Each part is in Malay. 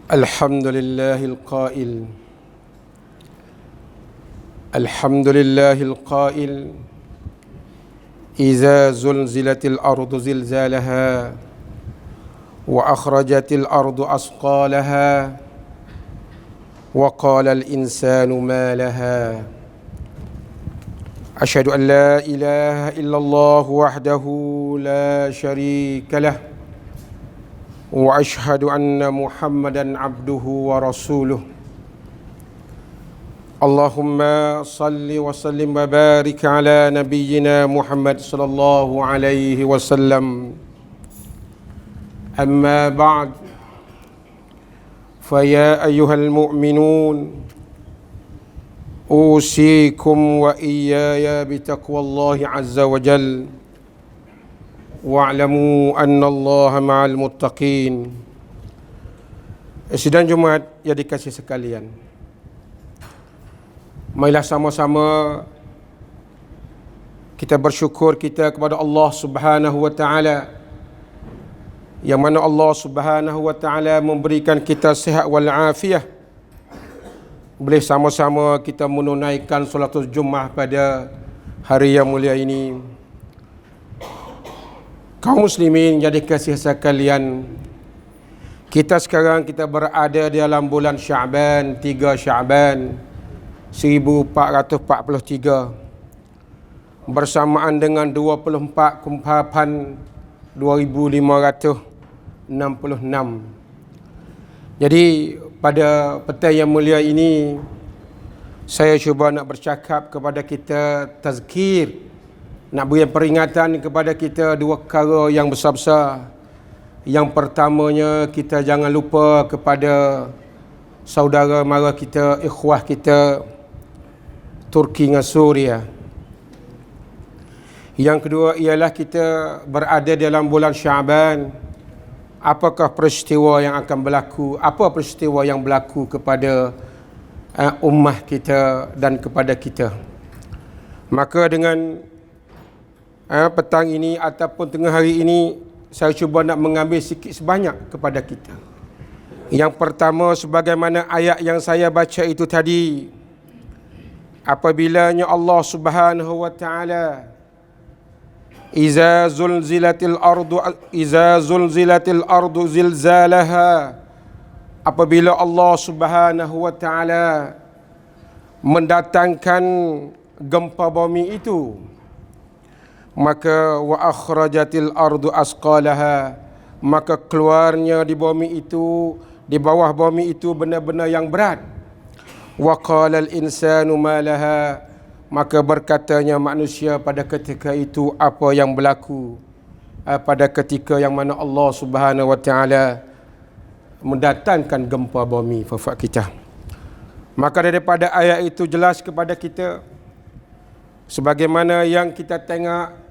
الحمد لله القائل الحمد لله القائل إذا زلزلت الأرض زلزالها وأخرجت الأرض أثقالها وقال الإنسان ما لها أشهد أن لا إله إلا الله وحده لا شريك له وأشهد أن محمدا عبده ورسوله اللهم صل وسلم وبارك على نبينا محمد صلى الله عليه وسلم أما بعد فيا أيها المؤمنون أوصيكم وإياي بتقوى الله عز وجل wa'lamu annallaha ma'al muttaqin. Sidang Jumaat yang dikasihi sekalian, marilah sama-sama kita bersyukur kita kepada Allah Subhanahu wa taala, yang mana Allah Subhanahu wa taala memberikan kita sihat wal afiah, boleh sama-sama kita menunaikan solatul Jumaah pada hari yang mulia ini. Kaum muslimin yang dikasihi sekalian, kita sekarang berada dalam bulan Syaban, 3 Syaban 1443 bersamaan dengan 24 Kumpapan 2566. Jadi pada petang yang mulia ini, saya cuba nak bercakap kepada kita, tazkir, nak beri peringatan kepada kita dua perkara yang besar-besar. Yang pertamanya, kita jangan lupa kepada saudara mara kita, ikhwah kita Turki dengan Suria. Yang kedua ialah kita berada dalam bulan Syaban. Apakah peristiwa yang akan berlaku? Apa peristiwa yang berlaku kepada ummah kita dan kepada kita? Maka dengan petang ini ataupun tengah hari ini, saya cuba nak mengambil sikit sebanyak kepada kita. Yang pertama, sebagaimana ayat yang saya baca itu tadi, apabilanya Allah Subhanahu wa taala iza zulzilatil ardu zilzalaha, apabila Allah Subhanahu wa taala mendatangkan gempa bumi itu, maka wa akhrajatil ardu asqalaha, maka keluarnya di bumi itu, di bawah bumi itu benda-benda yang berat. Wa qala al insanu ma laha, maka berkatanya manusia pada ketika itu apa yang berlaku pada ketika yang mana Allah Subhanahu wa taala mendatangkan gempa bumi fafak kita. Maka daripada ayat itu jelas kepada kita, sebagaimana yang kita tengok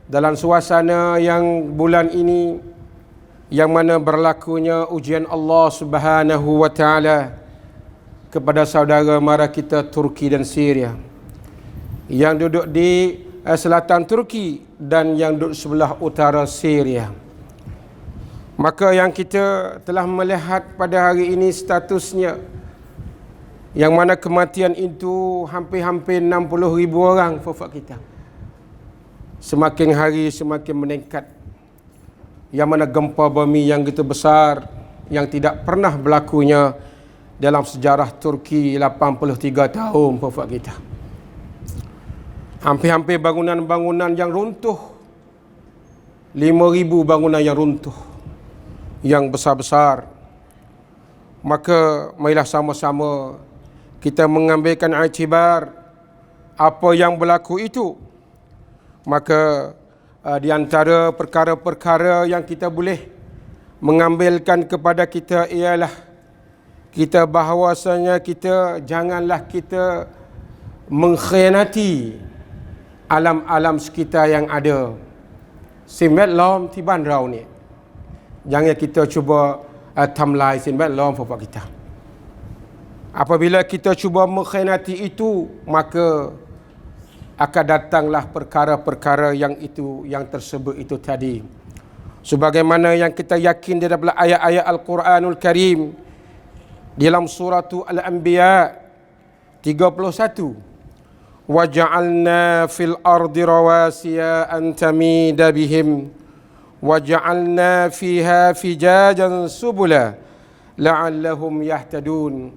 dalam suasana yang bulan ini, yang mana berlakunya ujian Allah Subhanahu wa taala kepada saudara mara kita Turki dan Syria, yang duduk di selatan Turki dan yang duduk sebelah utara Syria. Maka yang kita telah melihat pada hari ini statusnya, yang mana kematian itu hampir-hampir 60,000 orang fafak kita. Semakin hari semakin meningkat. Yang mana gempa bumi yang begitu besar, yang tidak pernah berlakunya dalam sejarah Turki 83 tahun fafak kita. Hampir-hampir bangunan-bangunan yang runtuh, 5,000 bangunan yang runtuh, yang besar-besar. Maka marilah sama-sama kita mengambilkan iktibar apa yang berlaku itu. Maka di antara perkara-perkara yang kita boleh mengambilkan kepada kita ialah kita bahawasanya kita janganlah kita mengkhianati alam-alam sekitar yang ada.สิ่งแวดล้อมที่บ้านเราเนี่ย jangan kita cubaทำลายสิ่งแวดล้อมของkita. Apabila kita cuba mengkhianati itu, maka akan datanglah perkara-perkara yang tersebut itu tadi. Sebagaimana yang kita yakin di dalam ayat-ayat Al-Quranul Karim, dalam surah Al-Anbiya 31, wa ja'alna fil ardi rawasiya an tamida bihim wa ja'alna fiha fijajan subula la'allahum yahtadun.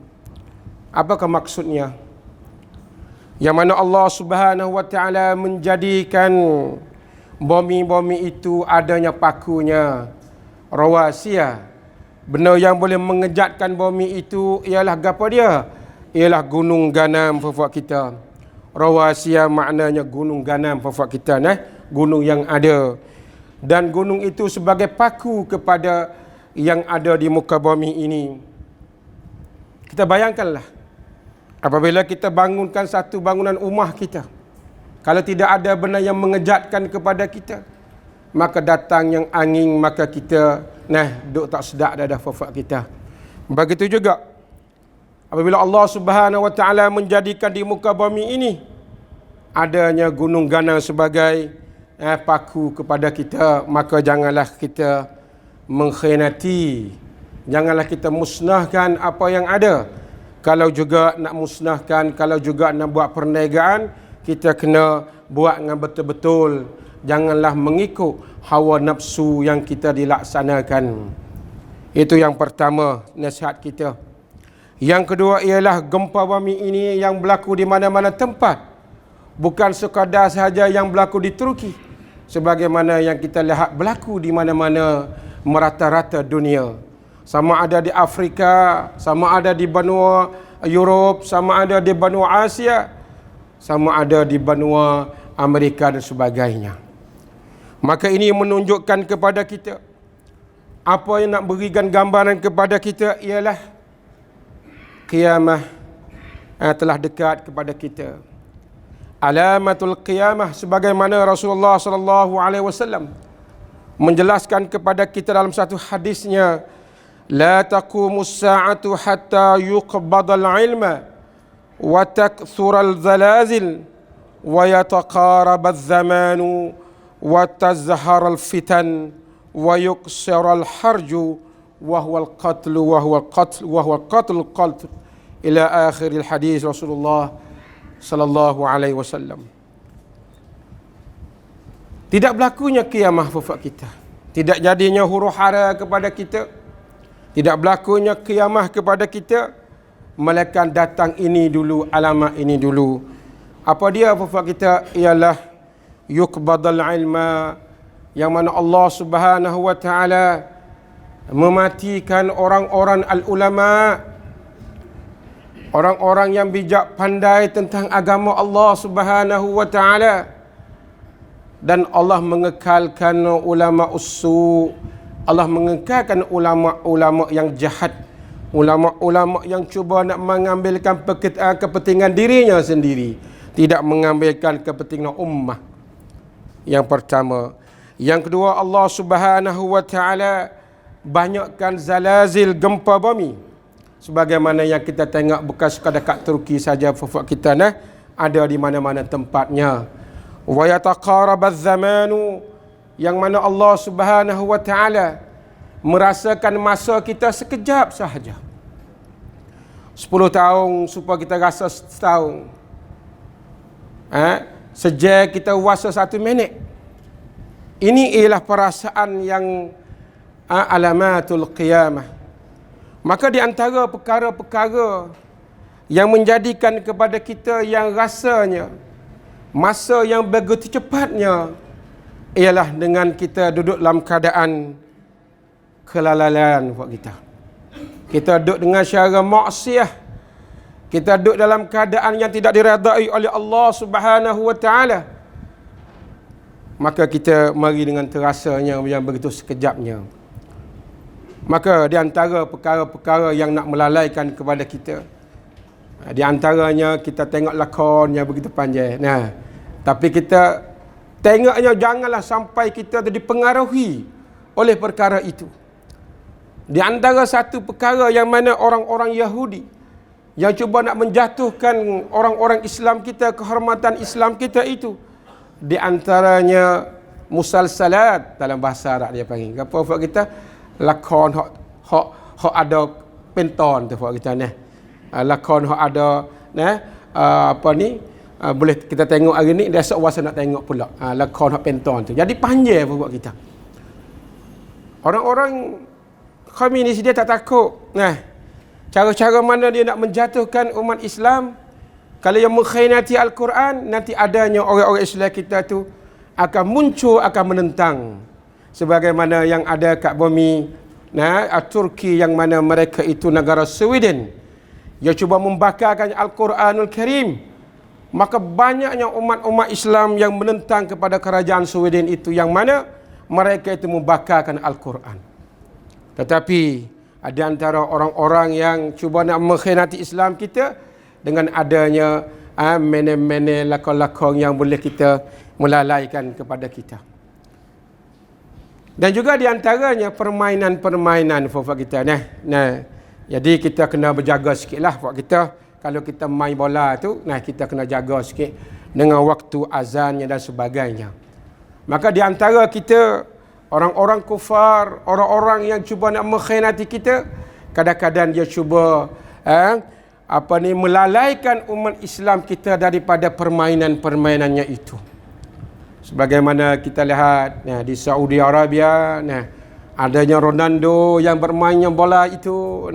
Apakah maksudnya? Yang mana Allah Subhanahu wa taala menjadikan bumi-bumi itu adanya pakunya, rawasiya. Benda yang boleh mengejatkan bumi itu ialah apa dia? Ialah gunung ganam fafak kita. Rawasiya maknanya gunung ganam fafak kita, gunung yang ada. Dan gunung itu sebagai paku kepada yang ada di muka bumi ini. Kita bayangkanlah, apabila kita bangunkan satu bangunan rumah kita, kalau tidak ada benda yang mengejatkan kepada kita, maka datang yang angin, maka kita duk tak sedap dah fafak kita. Begitu juga apabila Allah Subhanahu wa taala menjadikan di muka bumi ini adanya gunung ganang sebagai paku kepada kita, maka janganlah kita mengkhianati, janganlah kita musnahkan apa yang ada. Kalau juga nak musnahkan, kalau juga nak buat perniagaan, kita kena buat dengan betul-betul. Janganlah mengikut hawa nafsu yang kita dilaksanakan. Itu yang pertama nasihat kita. Yang kedua ialah gempa bumi ini yang berlaku di mana-mana tempat. Bukan sekadar sahaja yang berlaku di Turki, sebagaimana yang kita lihat berlaku di mana-mana merata-rata dunia. Sama ada di Afrika, sama ada di benua Europe, sama ada di benua Asia, sama ada di benua Amerika dan sebagainya. Maka ini menunjukkan kepada kita, apa yang nak berikan gambaran kepada kita ialah qiyamah telah dekat kepada kita. Alamatul qiyamah, sebagaimana Rasulullah sallallahu alaihi wasallam menjelaskan kepada kita dalam satu hadisnya, la taqumus sa'atu hatta yuqbadal ilma wa takthural zalazil wa yataqarabaz zamanu wa tazharal fitan wa yuqsiral harju wa huwal qatlu wa huwal qatl wa huwal qatl ila akhiril hadis Rasulullah sallallahu alaihi wasallam. Tidak berlakunya kiamah wafat kita, tidak jadinya huru-hara kepada kita, tidak berlakunya kiamah kepada kita, melainkan datang ini dulu, alamat ini dulu. Apa dia wafat kita? Ialah yuqbadal ilma, yang mana Allah Subhanahu wa taala mematikan orang-orang al-ulama, orang-orang yang bijak pandai tentang agama Allah Subhanahu wa taala. Dan Allah mengekalkan ulama usu, Allah mengekalkan ulama-ulama yang jahat, ulama-ulama yang cuba nak mengambilkan kepentingan dirinya sendiri, tidak mengambilkan kepentingan ummah. Yang pertama. Yang kedua, Allah Subhanahu wa taala banyakkan zalazil, gempa bumi, sebagaimana yang kita tengok bukan sekadar kat Turki saja wafat kita, ada di mana-mana tempatnya. Wa yataqarabaz zamanu, yang mana Allah Subhanahu wa taala merasakan masa kita sekejap sahaja. 10 tahun supaya kita rasa setahun. Sejak kita rasa 1 minit. Ini ialah perasaan yang alamatul qiyamah. Maka di antara perkara-perkara yang menjadikan kepada kita yang rasanya masa yang begitu cepatnya ialah dengan kita duduk dalam keadaan kelalaian buat kita. Kita duduk dengan syara maksiat. Kita duduk dalam keadaan yang tidak diredai oleh Allah Subhanahu wa taala. Maka kita mari dengan terasanya yang begitu sekejapnya. Maka di antara perkara-perkara yang nak melalaikan kepada kita, di antaranya kita tengok lakon yang begitu panjang. Tapi kita tengoknya janganlah sampai kita dipengaruhi oleh perkara itu. Di antara satu perkara yang mana orang-orang Yahudi yang cuba nak menjatuhkan orang-orang Islam kita, kehormatan Islam kita itu, di antaranya musalsalat, dalam bahasa Arab dia panggil apa kita, lakon hok ada penton tu buat kita ni. Lakon hak ada boleh kita tengok hari ni, esok wasa nak tengok pula. Lakon hak penton tu. Jadi panjang buat kita. Orang-orang komunis dia tak takut. Cara-cara mana dia nak menjatuhkan umat Islam. Kalau yang mengkhianati Al-Quran, nanti adanya orang-orang Islam kita tu akan muncul, akan menentang. Sebagaimana yang ada kat bumi Turki, yang mana mereka itu negara Sweden. Dia cuba membakarkan Al-Quranul Karim. Maka banyaknya umat-umat Islam yang menentang kepada kerajaan Sweden itu, yang mana mereka itu membakarkan Al-Quran. Tetapi ada antara orang-orang yang cuba nak mengkhianati Islam kita dengan adanya mene-mene lakon-lakon yang boleh kita melalaikan kepada kita. Dan juga di antaranya permainan-permainan buat kita. Jadi kita kena berjaga sikitlah buat kita. Kalau kita main bola tu, kita kena jaga sikit dengan waktu azannya dan sebagainya. Maka di antara kita, orang-orang kufar, orang-orang yang cuba nak mengkhianati kita, kadang-kadang dia cuba melalaikan umat Islam kita daripada permainan-permainannya itu. Sebagaimana kita lihat di Saudi Arabia, adanya Ronaldo yang bermainnya bola itu.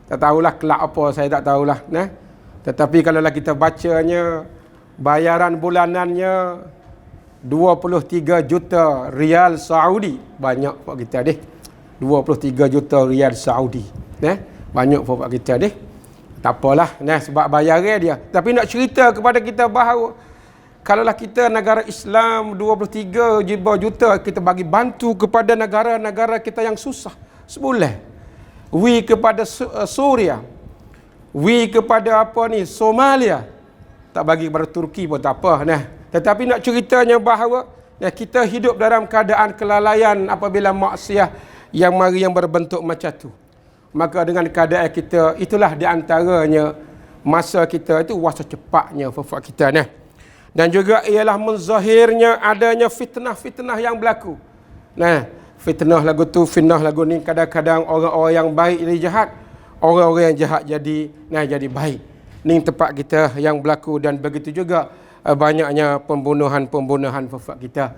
Tak tahulah kelab apa, saya tak tahulah. Tetapi kalau kita bacanya, bayaran bulanannya 23 juta rial Saudi. Banyak buat kita deh. 23 juta rial Saudi. Banyak buat kita deh. Tak apalah, sebab bayaran dia. Tapi nak cerita kepada kita bahawa kalaulah kita negara Islam 23 juta kita bagi bantu kepada negara-negara kita yang susah sebulan. Kepada Suria. Kepada Somalia. Tak bagi kepada Turki pun tak apa. Tetapi nak ceritanya bahawa kita hidup dalam keadaan kelalaian apabila maksiat yang berbentuk macam tu. Maka dengan keadaan kita, itulah di antaranya masa kita itu wasa cepatnya fafak kita. Dan juga ialah menzahirnya adanya fitnah-fitnah yang berlaku. Fitnah lagu tu, fitnah lagu ni, kadang-kadang orang-orang yang baik jadi jahat, orang-orang yang jahat jadi baik. Ni tempat kita yang berlaku, dan begitu juga banyaknya pembunuhan fafak kita.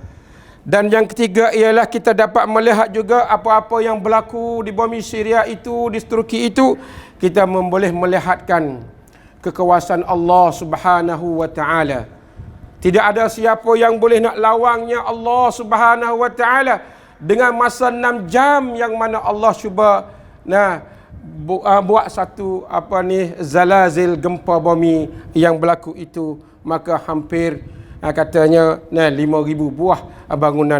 Dan yang ketiga ialah kita dapat melihat juga apa-apa yang berlaku di bumi Syria itu, di Turki itu, kita boleh melihatkan kekuasaan Allah Subhanahu wa taala. Tidak ada siapa yang boleh nak lawangnya Allah Subhanahu wa taala dengan masa 6 jam, yang mana Allah cuba buat satu zalazil, gempa bumi yang berlaku itu. Maka hampir katanya 5,000 buah bangunan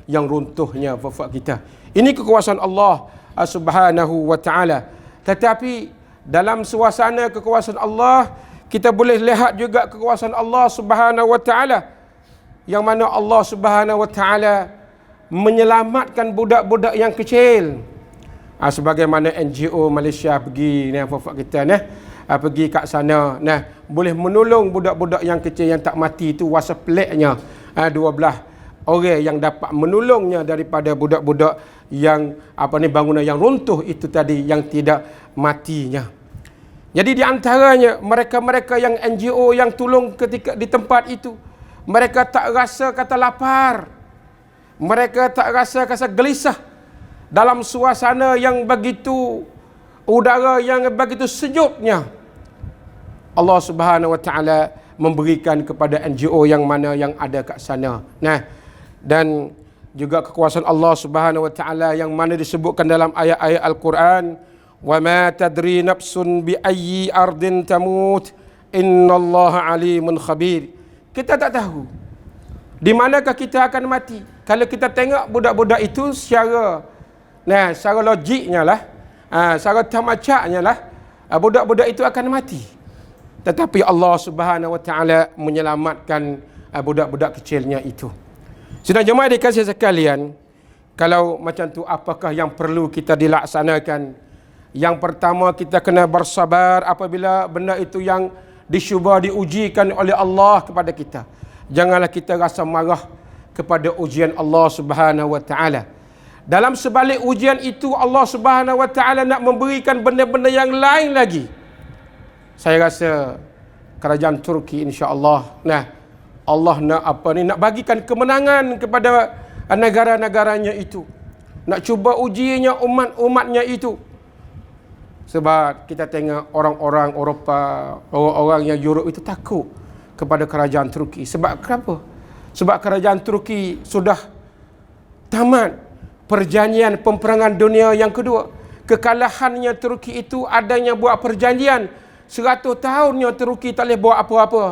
yang runtuhnya wafat kita. Ini kekuasaan Allah Subhanahu wa taala. Tetapi dalam suasana kekuasaan Allah, kita boleh lihat juga kekuasaan Allah Subhanahu wa taala, yang mana Allah Subhanahu wa taala menyelamatkan budak-budak yang kecil. Sebagaimana NGO Malaysia pergi wafat kita pergi kat sana, boleh menolong budak-budak yang kecil yang tak mati itu. Wasa peliknya 12 orang yang dapat menolongnya daripada budak-budak yang bangunan yang runtuh itu tadi, yang tidak matinya. Jadi di antaranya mereka-mereka yang NGO yang tolong ketika di tempat itu, mereka tak rasa kata lapar, mereka tak rasa gelisah dalam suasana yang begitu, udara yang begitu sejuknya. Allah Subhanahu wa taala memberikan kepada NGO yang mana yang ada kat sana. Dan juga kekuasaan Allah Subhanahu wa taala yang mana disebutkan dalam ayat-ayat Al-Quran, wa ma tadri nafsun bi ayyi ardin tamut innallaha alimun khabir. Kita tak tahu di manakah kita akan mati. Kalau kita tengok budak-budak itu secara logiknya lah, secara tamacaknya lah, budak-budak itu akan mati. Tetapi Allah Subhanahu wa taala menyelamatkan budak-budak kecilnya itu. Sidang jemaah dikasihi sekalian, kalau macam tu apakah yang perlu kita dilaksanakan? Yang pertama, kita kena bersabar apabila benda itu yang dicuba diujikan oleh Allah kepada kita. Janganlah kita rasa marah kepada ujian Allah Subhanahu wa taala. Dalam sebalik ujian itu Allah Subhanahu wa taala nak memberikan benda-benda yang lain lagi. Saya rasa kerajaan Turki insya-Allah Allah nak bagikan kemenangan kepada negara-negaranya itu. Nak cuba ujinya umat-umatnya itu. Sebab kita tengok orang-orang Eropah, orang-orang yang Europe itu takut kepada kerajaan Turki. Sebab kenapa? Sebab kerajaan Turki sudah tamat perjanjian peperangan dunia yang kedua. Kekalahannya Turki itu adanya buat perjanjian 100 tahunnya Turki tak boleh buat apa-apa.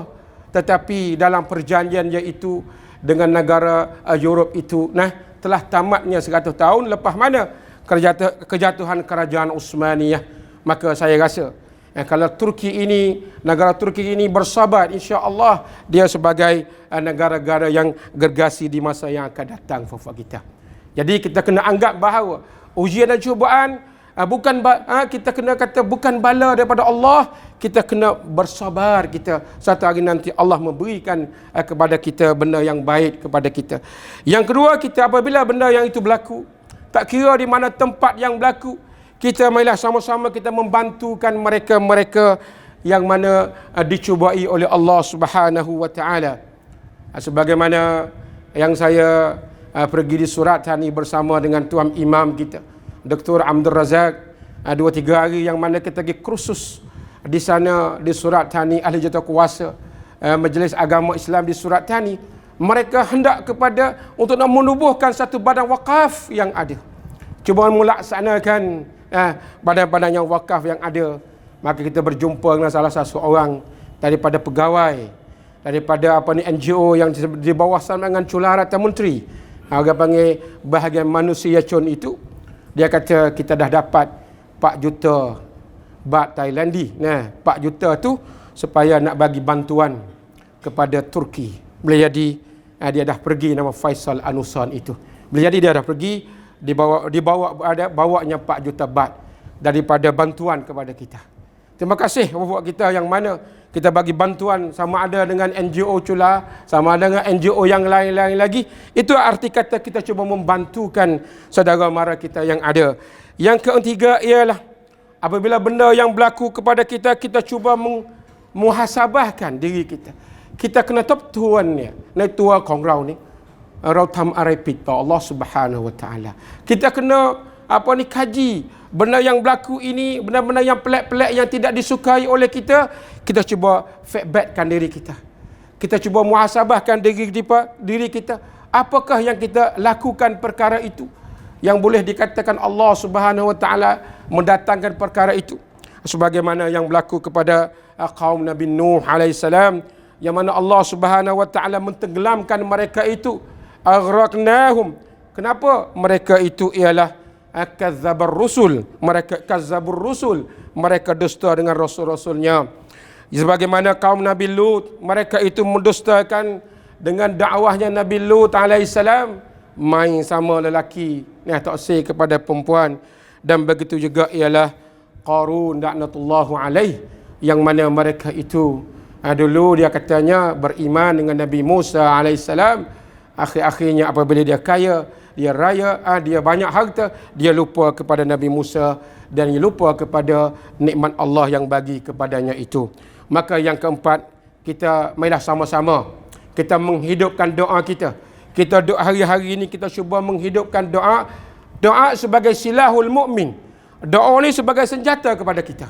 Tetapi dalam perjanjian iaitu dengan negara Europe itu telah tamatnya 100 tahun lepas mana kejatuhan kerajaan Uthmaniyah. Maka saya rasa kalau negara Turki ini bersabar, insya-Allah dia sebagai negara-negara yang gergasi di masa yang akan datang for kita. Jadi kita kena anggap bahawa ujian dan cubaan kita kena kata bukan bala daripada Allah. Kita kena bersabar, kita satu hari nanti Allah memberikan kepada kita benda yang baik kepada kita. Yang kedua, kita apabila benda yang itu berlaku, tak kira di mana tempat yang berlaku, kita marilah sama-sama kita membantukan mereka-mereka yang mana dicubai oleh Allah Subhanahu wa taala. Sebagaimana yang saya pergi di Surat Thani bersama dengan tuan imam kita, Dr. Abdul Razak, 2-3 hari yang mana kita pergi kursus di sana di Surat Thani, ahli jawatankuasa Majlis Agama Islam di Surat Thani. Mereka hendak untuk nak menubuhkan satu badan wakaf yang ada. Cuba melaksanakan badan-badan yang wakaf yang ada. Maka kita berjumpa dengan salah satu orang daripada pegawai daripada NGO yang di bawah Sambangan Chula Ratna Menteri, orang panggil bahagian manusia Chun itu. Dia kata kita dah dapat 4 juta baht Thailandi. 4 juta tu supaya nak bagi bantuan kepada Turki. Boleh jadi dia dah pergi, nama Faisal Anusan itu. Boleh jadi dia dah pergi, bawanya 4 juta baht daripada bantuan kepada kita. Terima kasih buat kita yang mana kita bagi bantuan, sama ada dengan NGO Chula, sama ada dengan NGO yang lain-lain lagi. Itu arti kata kita cuba membantukan saudara mara kita yang ada. Yang ketiga ialah apabila benda yang berlaku kepada kita, kita cuba muhasabahkan diri kita. Kita kena top tuannya. Naik tua kong rau ni. Rau tam arepit Allah Subhanahu wa taala. Kita kena kaji benda yang berlaku ini, benda-benda yang pelik-pelik yang tidak disukai oleh kita, kita cuba feedbackkan diri kita. Kita cuba muhasabahkan diri kita. Apakah yang kita lakukan perkara itu yang boleh dikatakan Allah Subhanahu wa taala mendatangkan perkara itu. Sebagaimana yang berlaku kepada kaum Nabi Nuh alaihissalam, yang mana Allah Subhanahu wa taala mentenggelamkan mereka itu. Aghraqnahum. Kenapa? Mereka itu ialah kazzabar rusul. Mereka kazzabur rusul. Mereka dusta dengan rasul-rasulnya. Sebagaimana kaum Nabi Lut, mereka itu mendustakan dengan dakwahnya Nabi Lut alaihissalam, main sama lelaki taksir kepada perempuan. Dan begitu juga ialah Qarun laknatullahu alaih, yang mana mereka itu dulu dia katanya beriman dengan Nabi Musa alaihissalam. Akhir-akhirnya apabila dia kaya, dia raya, dia banyak harta, dia lupa kepada Nabi Musa dan dia lupa kepada nikmat Allah yang bagi kepadanya itu. Maka yang keempat, kita marilah sama-sama kita menghidupkan doa kita. Kita doa hari-hari ini, kita cuba menghidupkan doa. Doa sebagai silahul mukmin. Doa ini sebagai senjata kepada kita.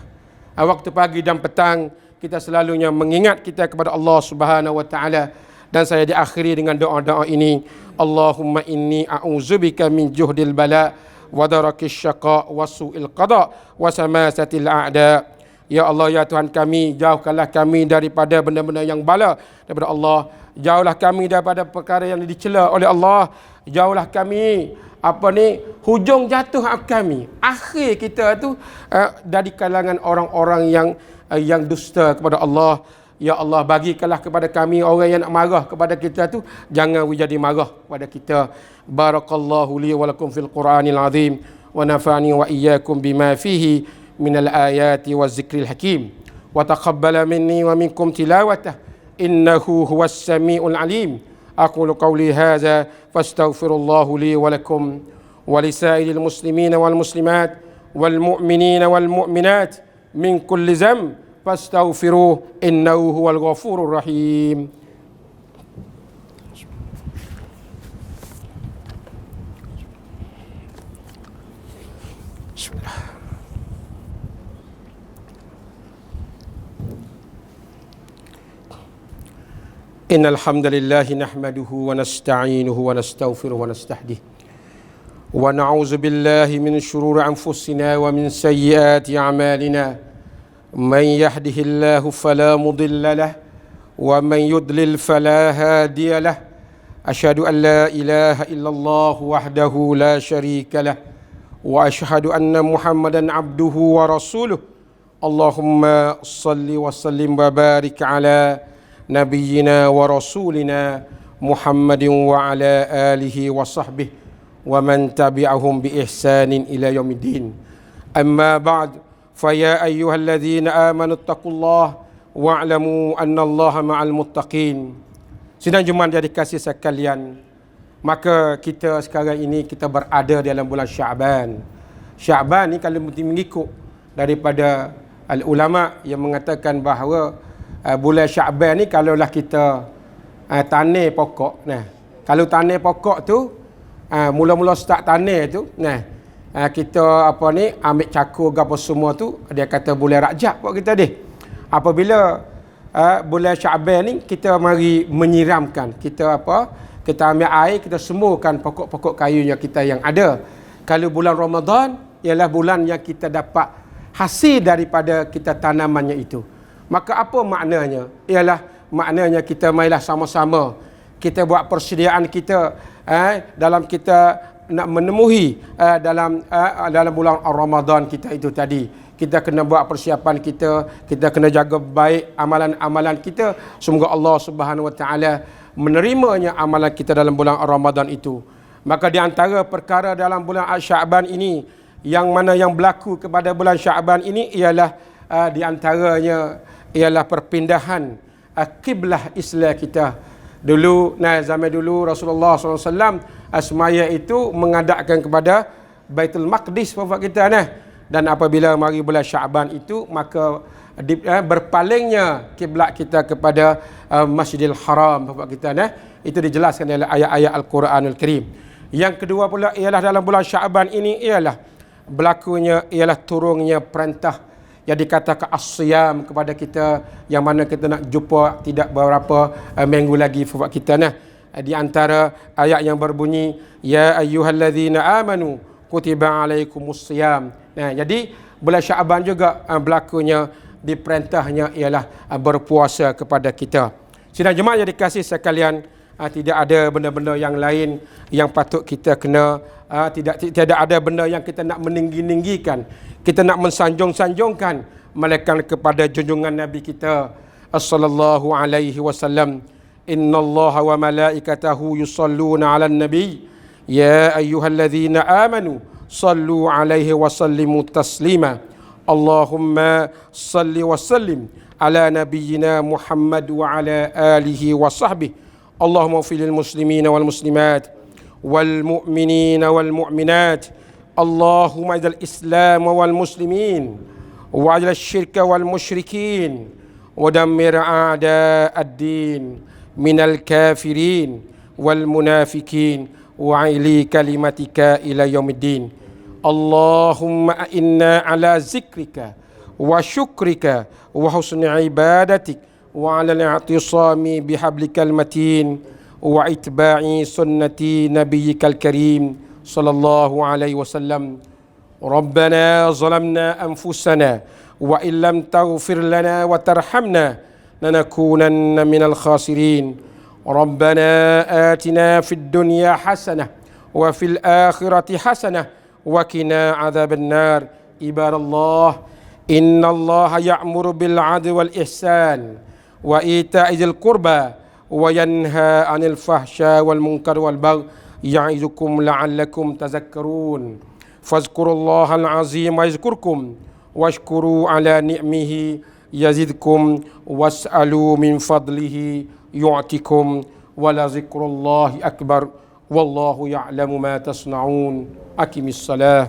Waktu pagi dan petang kita selalunya mengingat kita kepada Allah Subhanahu wa taala. Dan saya diakhiri dengan doa-doa ini. Allahumma inni a'udzubika min juhdil bala wa darakis syaqa wa su'il qada wa samasatil a'da. Ya Allah, ya Tuhan kami, jauhkanlah kami daripada benda-benda yang bala daripada Allah. Jauhlah kami daripada perkara yang dicela oleh Allah. Jauhlah kami hujung jatuh kami. Akhir kita tu dari kalangan orang-orang yang dusta kepada Allah. Ya Allah, bagikanlah kepada kami orang yang nak marah kepada kita tu, jangan jadi marah kepada kita. Barakallahu li wa lakum fil Qur'anil azim wa nafa'ani wa iyyakum bima fihi minal ayati waz zikril hakim wa taqabbala minni wa minkum tilawatah innahu huwas samiul alim. Aqulu qawli hadza fastaghfirullahu li wa lakum ولسائر المسلمين والمسلمات والمؤمنين والمؤمنات من كل ذنب فاستغفروه إنه هو الغفور الرحيم. بسم الله. إن الحمد لله نحمده ونستعينه ونستغفره ونستهديه ونعوذ بالله من شرور أنفسنا ومن سيئات أعمالنا من يهده الله فلا مضل له ومن يضلل فلا هادي له أشهد أن لا إله إلا الله وحده لا شريك له وأشهد أن محمدا عبده ورسوله اللهم صل وسلم وبارك على نبينا ورسولنا محمد وعلى آله وصحبه ومن تبعهم بإحسان إلى يوم الدين. أما بعد فيا أيها الذين آمنوا اتقوا الله واعلموا أن الله مع المتقين. Sidang Jumaat yang dikasihi sekalian, maka kita sekarang ini kita berada dalam bulan Syaban. Syaban ni kalau mengikut daripada ulama yang mengatakan bahawa bulan Syaban ni kalaulah kita tanam pokok, nah, kalau tanam pokok tu mula-mula start tanam tu, nah, kita apa ni ambil cakur apa semua tu, dia kata bulan Rajab buat kita deh. Apabila bulan Syaban ni kita mari menyiramkan, kita ambil air, kita semurkan pokok-pokok kayu yang kita yang ada. Kalau bulan Ramadan ialah bulan yang kita dapat hasil daripada kita tanamannya itu. Maka apa maknanya? Ialah maknanya kita marilah sama-sama kita buat persediaan kita dalam kita nak menemui dalam bulan Ramadan kita itu tadi. Kita kena buat persiapan kita kena jaga baik amalan-amalan kita. Semoga Allah Subhanahu Wa Taala menerimanya amalan kita dalam bulan Ramadan itu. Maka di antara perkara dalam bulan Syaban ini yang mana yang berlaku kepada bulan Syaban ini ialah di antaranya ialah perpindahan kiblah Islam kita. Dulu, zaman dulu Rasulullah SAW semaya itu menghadapkan kepada Baitul Maqdis bapak kita dan apabila mari bulan Syaban itu maka berpalingnya kiblat kita kepada Masjidil Haram bapak kita itu dijelaskan dalam ayat-ayat Al-Quranul Karim. Yang kedua pula ialah dalam bulan Syaban ini ialah berlakunya ialah turunnya perintah yang dikatakan as-siyam kepada kita, yang mana kita nak jumpa tidak beberapa minggu lagi buat kita di antara ayat yang berbunyi ya ayyuhallazina amanu kutiba alaikumus siyam. Jadi bulan Syaban juga berlakunya diperintahnya ialah berpuasa kepada kita. Sidang jemaah yang dikasihi sekalian, tidak ada benda-benda yang lain yang patut kita kena tidak ada benda yang kita nak meninggi-ninggikan, kita nak mensanjung-sanjungkan melainkan kepada junjungan Nabi kita sallallahu alaihi wasallam. Innallaha wa malaikatahu yusalluna 'alan nabi ya ayyuhalladzina amanu sallu 'alaihi wa sallimu taslima. Allahumma salli wa sallim ala nabiyyina Muhammad wa ala alihi wa sahbihi. Allahumma ighfir lil muslimina wal muslimat wal mu'minina wal mu'minat. Allahumma ij'al Islam wal muslimin wa ij'al syirka wal musyrikin wa dammir a'da ad-din minal kafirin wal munafikin wa ili kalimatika ila yaumiddin. Allahumma inna ala zikrika wa syukrika wa husni ibadatik wa ala al-i'tisami bihablikal matin wa itba'i sunnati nabiyyikal karim sallallahu alaihi wasallam. Rabbana zalamna anfusana wa illam taghfir lana wa tarhamna lanakunanna minal khasirin. Rabbana atina fid dunya hasanah wa fil akhirati hasanah wa qina adzaban nar. Ibadallah, innallaha ya'muru bil 'adli wal ihsan wa ita'i dzil qurba wa yanha 'anil fahsya wal munkar wal baghi ya'izukum la'allakum tadhakkarun. Fazkurullaha al-'azim yazkurkum washkuru 'ala ni'mihi yazidkum was'alu min fadlihi yu'tikum wa la zikrullahi akbar. Wallahu ya'lamu ma tasna'un. Aqimis salah.